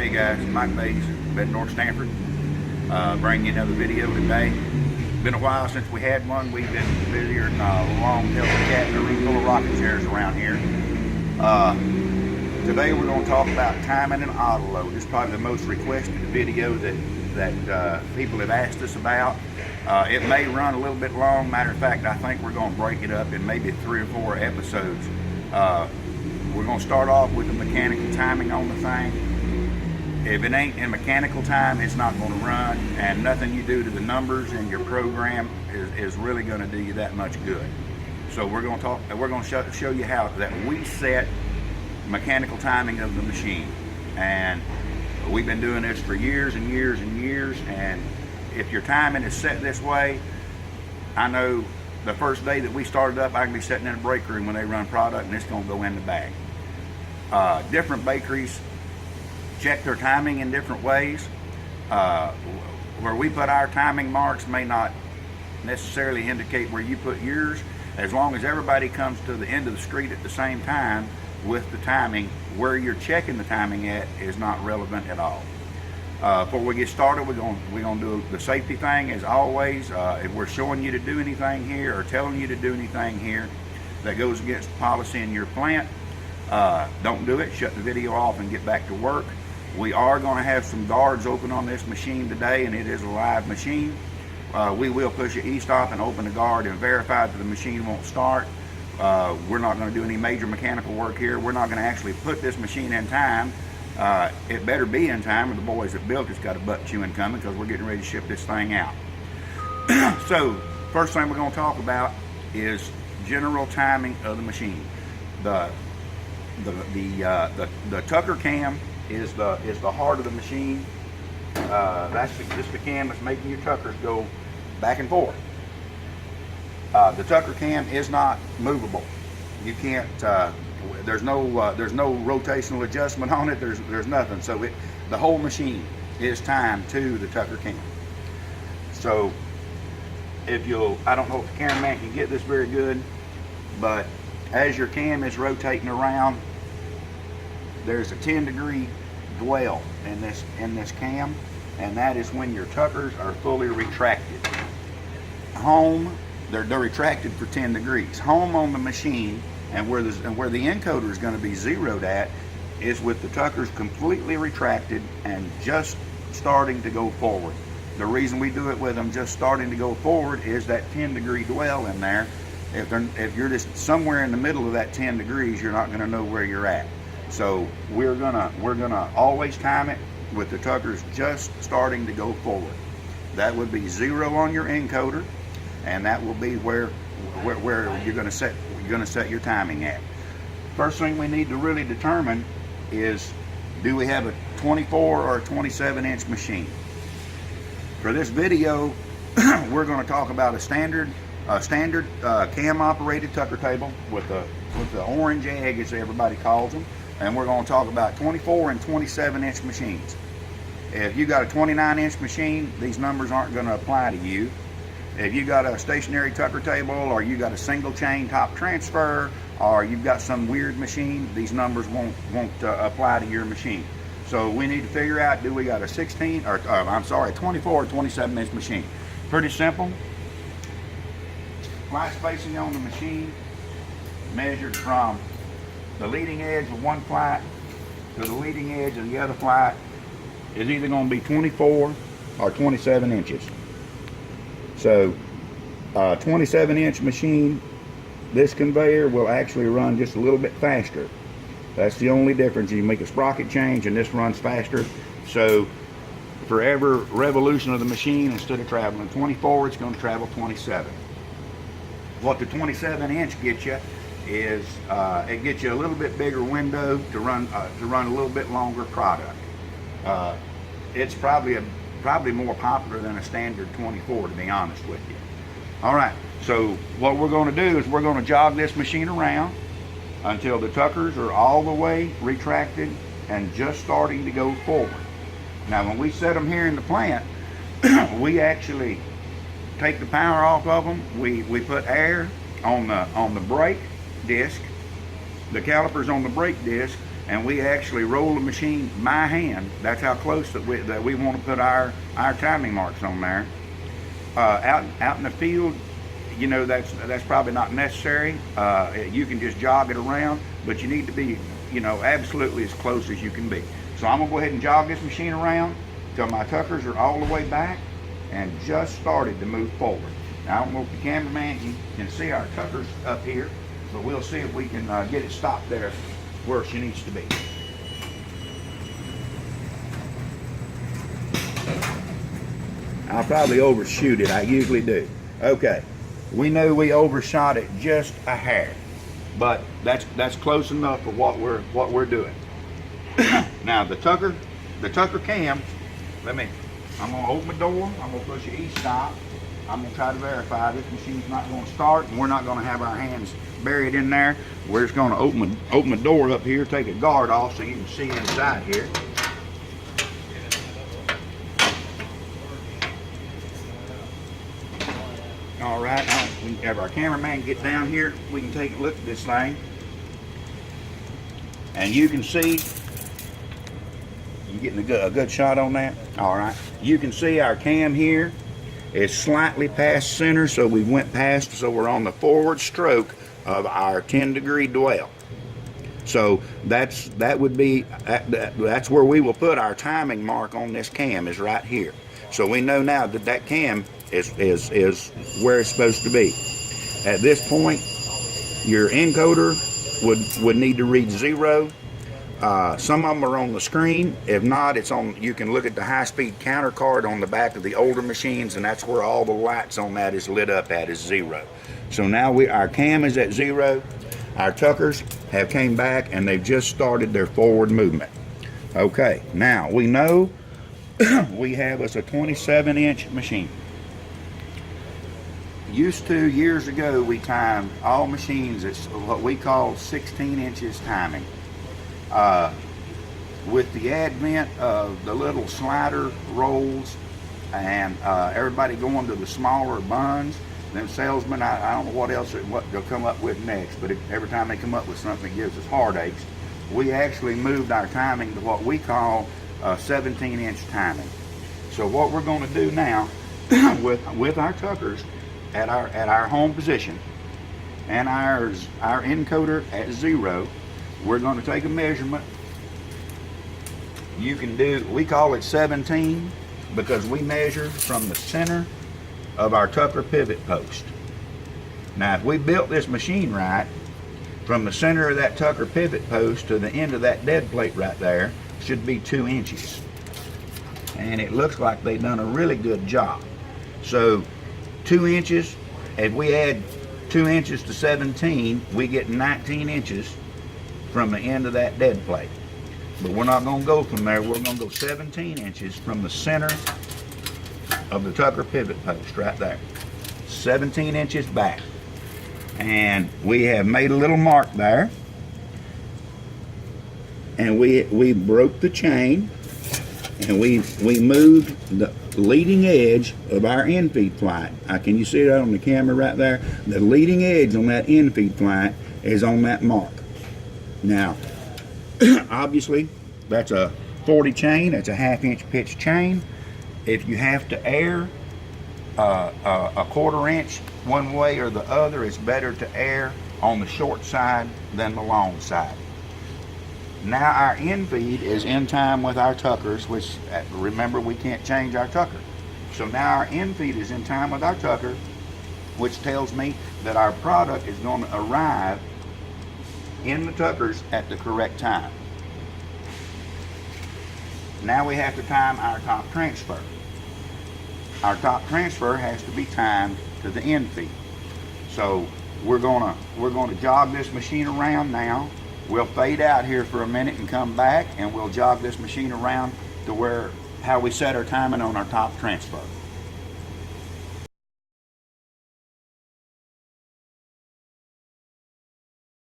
Hey guys, Mike Bates, Bettendorf Stanford, bringing you another video today. Been a while since we had one. We've been busier than a long-tailed cat in a room full of rocking chairs around here. Today we're going to talk about timing and autoload. This is probably the most requested video that people have asked us about. It may run a little bit long. Matter of fact, I think we're going to break it up in maybe 3 or 4 episodes. We're going to start off with the mechanical timing on the thing. If it ain't in mechanical time, it's not going to run, and nothing you do to the numbers in your program is really going to do you that much good. So we're going to show you how that we set mechanical timing of the machine, and we've been doing this for years and years and years. And if your timing is set this way, I know the first day that we started up, I can be sitting in a break room when they run product, and it's going to go in the bag. Different bakeries check their timing in different ways. Where we put our timing marks may not necessarily indicate where you put yours. As long as everybody comes to the end of the street at the same time with the timing, where you're checking the timing at is not relevant at all. Before we get started, we're going to do the safety thing as always. If we're showing you to do anything here or telling you to do anything here that goes against the policy in your plant, don't do it. Shut the video off and get back to work. We are going to have some guards open on this machine today, and it is a live machine. We will push an e-stop and open the guard and verify that the machine won't start. We're not going to do any major mechanical work here. We're not going to actually put this machine in time. It better be in time, or the boys that built it's got a butt chewing coming, because we're getting ready to ship this thing out. So first thing we're going to talk about is general timing of the machine. The Tucker cam is the heart of the machine. That's just the cam that's making your tuckers go back and forth. The Tucker cam is not movable. You can't. There's no rotational adjustment on it. There's nothing. So the whole machine is timed to the Tucker cam. So I don't know if the cameraman can get this very good, but as your cam is rotating around, there's a 10-degree dwell in this cam, and that is when your tuckers are fully retracted. Home, they're retracted for 10 degrees. Home on the machine, and where the encoder is going to be zeroed at, is with the tuckers completely retracted and just starting to go forward. The reason we do it with them just starting to go forward is that 10-degree dwell in there. If you're just somewhere in the middle of that 10 degrees, you're not going to know where you're at. So we're gonna always time it with the tuckers just starting to go forward. That would be 0 on your encoder, and that will be where you're gonna set your timing at. First thing we need to really determine is, do we have a 24 or a 27-inch machine? For this video, we're going to talk about a standard cam operated tucker table with the orange egg, as everybody calls them. And we're going to talk about 24 and 27-inch machines. If you got a 29-inch machine, these numbers aren't going to apply to you. If you got a stationary tucker table, or you got a single chain top transfer, or you've got some weird machine, these numbers won't apply to your machine. So we need to figure out, do we got a 24 or 27-inch machine? Pretty simple. Fly spacing on the machine measured from the leading edge of one flight to the leading edge of the other flight is either going to be 24 or 27 inches. So 27-inch machine, this conveyor will actually run just a little bit faster. That's the only difference. You make a sprocket change and this runs faster. So for every revolution of the machine, instead of traveling 24, it's going to travel 27. What the 27-inch gets you is it gets you a little bit bigger window to run a little bit longer product. It's probably more popular than a standard 24, to be honest with you. All right, so what we're going to do is we're going to jog this machine around until the tuckers are all the way retracted and just starting to go forward. Now, when we set them here in the plant, we actually take the power off of them. We put air on the brake disc, the calipers on the brake disc, and we actually roll the machine by hand. That's how close that we want to put our timing marks on there. Out in the field, you know, that's probably not necessary. You can just jog it around, but you need to be, you know, absolutely as close as you can be. So I'm gonna go ahead and jog this machine around till my tuckers are all the way back and just started to move forward. Now, I don't know if the cameraman can see our tuckers up here, but we'll see if we can get it stopped there where she needs to be. I'll probably overshoot it, I usually do. Okay, we know we overshot it just a hair, but that's close enough for what we're doing. Now the tucker cam, I'm gonna open the door, I'm gonna push the e-stop, I'm gonna try to verify this machine's not gonna start, and we're not gonna have our hands buried in there. We're just gonna open the door up here, take a guard off so you can see inside here. All right, now we can have our cameraman get down here. We can take a look at this thing, and you can see. You getting a good shot on that? All right. You can see our cam here is slightly past center, so we went past, so we're on the forward stroke of our 10-degree dwell. So that's where we will put our timing mark on this cam, is right here. So we know now that cam is where it's supposed to be. At this point, your encoder would need to read 0. Some of them are on the screen. If not, it's on. You can look at the high-speed counter card on the back of the older machines, and that's where all the lights on that is lit up at, is 0. So now our cam is at 0. Our tuckers have came back, and they've just started their forward movement. Okay, now we know we have us a 27-inch machine. Used to, years ago, we timed all machines at what we call 16 inches timing. With the advent of the little slider rolls and everybody going to the smaller buns, them salesmen, I don't know what they'll come up with next, but every time they come up with something that gives us heartaches, we actually moved our timing to what we call 17-inch timing. So what we're going to do now with our tuckers at our home position and our encoder at 0, we're going to take a measurement. You can do, we call it 17 because we measure from the center of our tucker pivot post. Now, if we built this machine right, from the center of that tucker pivot post to the end of that dead plate right there should be 2 inches. And it looks like they've done a really good job. So 2 inches, if we add 2 inches to 17, we get 19 inches from the end of that dead plate. But we're not going to go from there. We're going to go 17 inches from the center of the tucker pivot post right there. 17 inches back. And we have made a little mark there. And we broke the chain, and we moved the leading edge of our end feed flight. Can you see that on the camera right there? The leading edge on that end feed flight is on that mark. Now, obviously, that's a 40 chain. That's a 1/2-inch pitch chain. If you have to air a 1/4 inch one way or the other, it's better to air on the short side than the long side. Now our end feed is in time with our tuckers, which, remember, we can't change our tucker. So now our end feed is in time with our tucker, which tells me that our product is going to arrive in the tuckers at the correct time. Now we have to time our top transfer. Our top transfer has to be timed to the end feed. So we're gonna jog this machine around now. We'll fade out here for a minute and come back, and we'll jog this machine around to how we set our timing on our top transfer.